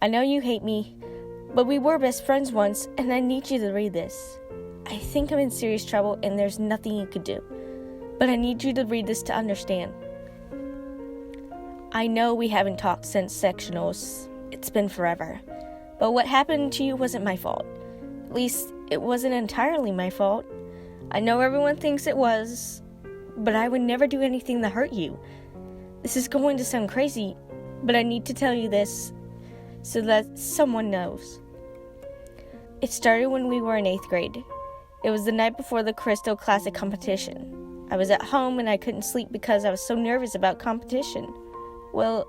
I know you hate me, but we were best friends once, and I need you to read this. I think I'm in serious trouble, and there's nothing you could do. But I need you to read this to understand. I know we haven't talked since sectionals. It's been forever. But what happened to you wasn't my fault. At least, it wasn't entirely my fault. I know everyone thinks it was, but I would never do anything to hurt you. This is going to sound crazy, but I need to tell you this so that someone knows. It started when we were in 8th grade. It was the night before the Crystal Classic competition. I was at home and I couldn't sleep because I was so nervous about competition. Well,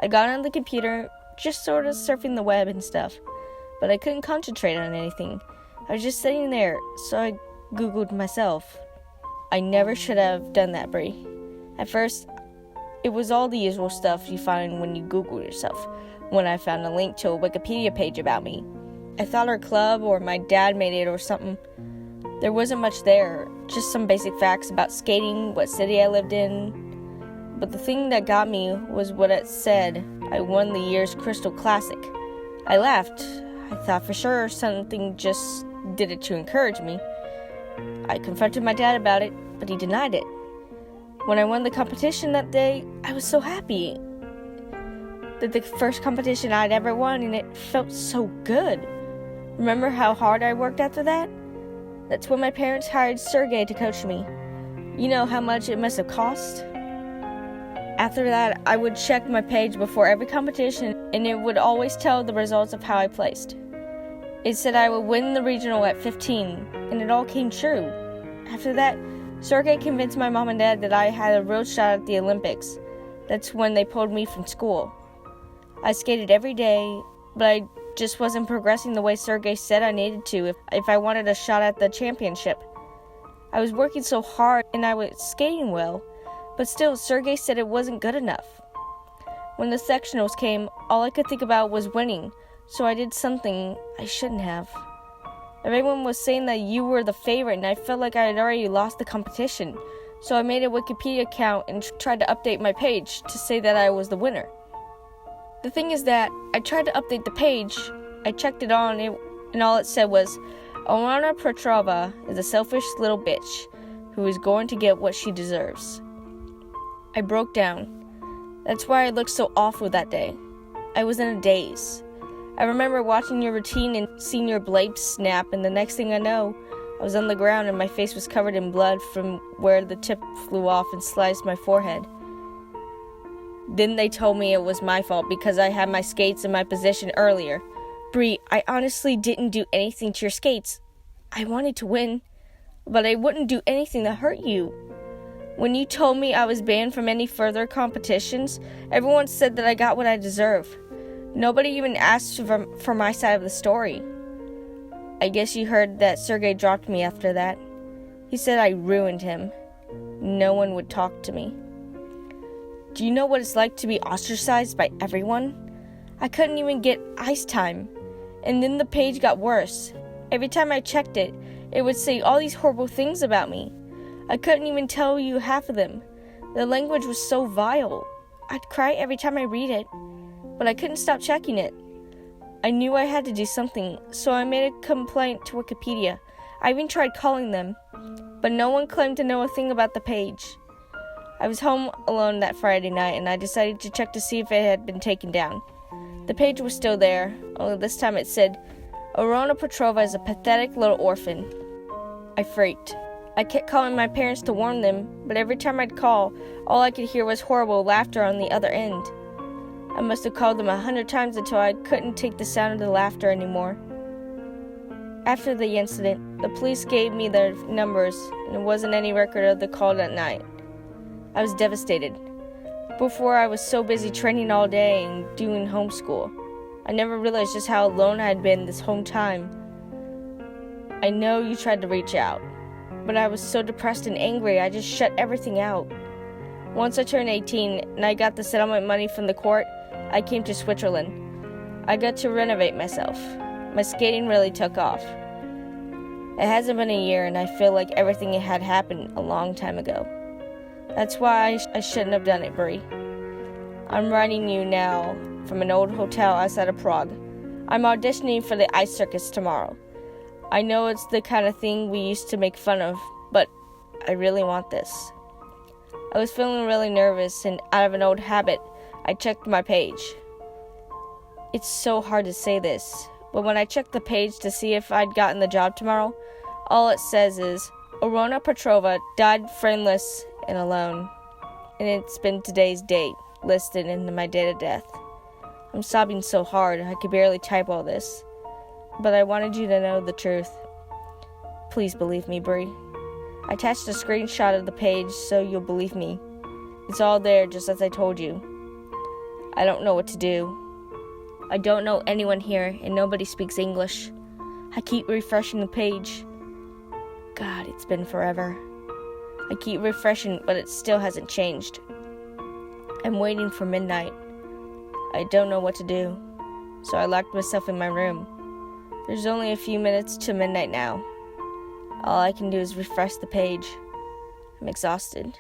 I got on the computer, just sort of surfing the web and stuff, but I couldn't concentrate on anything. I was just sitting there, so I Googled myself. I never should have done that, Brie. At first, it was all the usual stuff you find when you Google yourself. When I found a link to a Wikipedia page about me, I thought our club or my dad made it or something. There wasn't much there, just some basic facts about skating, what city I lived in. But the thing that got me was what it said. I won the year's Crystal Classic. I laughed. I thought for sure something just did it to encourage me. I confronted my dad about it, but he denied it. When I won the competition that day, I was so happy. That the first competition I'd ever won, and it felt so good. Remember how hard I worked after that? That's when my parents hired Sergey to coach me. You know how much it must have cost? After that, I would check my page before every competition, and it would always tell the results of how I placed. It said I would win the regional at 15, and it all came true. After that, Sergey convinced my mom and dad that I had a real shot at the Olympics. That's when they pulled me from school. I skated every day, but I just wasn't progressing the way Sergey said I needed to if I wanted a shot at the championship. I was working so hard and I was skating well, but still Sergey said it wasn't good enough. When the sectionals came, all I could think about was winning, so I did something I shouldn't have. Everyone was saying that you were the favorite, and I felt like I had already lost the competition, so I made a Wikipedia account and tried to update my page to say that I was the winner. The thing is that I tried to update the page, I checked it on, and all it said was, Annora Petrova is a selfish little bitch who is going to get what she deserves. I broke down. That's why I looked so awful that day. I was in a daze. I remember watching your routine and seeing your blade snap, and the next thing I know, I was on the ground and my face was covered in blood from where the tip flew off and sliced my forehead. Then they told me it was my fault because I had my skates in my position earlier. Brie, I honestly didn't do anything to your skates. I wanted to win, but I wouldn't do anything to hurt you. When you told me I was banned from any further competitions, everyone said that I got what I deserve. Nobody even asked for my side of the story. I guess you heard that Sergey dropped me after that. He said I ruined him. No one would talk to me. Do you know what it's like to be ostracized by everyone? I couldn't even get ice time. And then the page got worse. Every time I checked it, it would say all these horrible things about me. I couldn't even tell you half of them. The language was so vile. I'd cry every time I read it, but I couldn't stop checking it. I knew I had to do something, so I made a complaint to Wikipedia. I even tried calling them, but no one claimed to know a thing about the page. I was home alone that Friday night, and I decided to check to see if it had been taken down. The page was still there, only this time it said, Annora Petrova is a pathetic little orphan. I freaked. I kept calling my parents to warn them, but every time I'd call, all I could hear was horrible laughter on the other end. I must have called them 100 times until I couldn't take the sound of the laughter anymore. After the incident, the police gave me their numbers, and there wasn't any record of the call that night. I was devastated. Before, I was so busy training all day and doing homeschool. I never realized just how alone I had been this whole time. I know you tried to reach out, but I was so depressed and angry I just shut everything out. Once I turned 18 and I got the settlement money from the court, I came to Switzerland. I got to renovate myself. My skating really took off. It hasn't been a year and I feel like everything had happened a long time ago. That's why I shouldn't have done it, Brie. I'm writing you now from an old hotel outside of Prague. I'm auditioning for the ice circus tomorrow. I know it's the kind of thing we used to make fun of, but I really want this. I was feeling really nervous, and out of an old habit, I checked my page. It's so hard to say this, but when I checked the page to see if I'd gotten the job tomorrow, all it says is, Annora Petrova died friendless and alone. And it's been today's date, listed into my date of death. I'm sobbing so hard, I could barely type all this. But I wanted you to know the truth. Please believe me, Bree. I attached a screenshot of the page so you'll believe me. It's all there just as I told you. I don't know what to do. I don't know anyone here and nobody speaks English. I keep refreshing the page. God, it's been forever. I keep refreshing, but it still hasn't changed. I'm waiting for midnight. I don't know what to do, so I locked myself in my room. There's only a few minutes to midnight now. All I can do is refresh the page. I'm exhausted,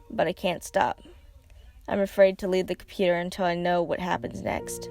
but I can't stop. I'm afraid to leave the computer until I know what happens next.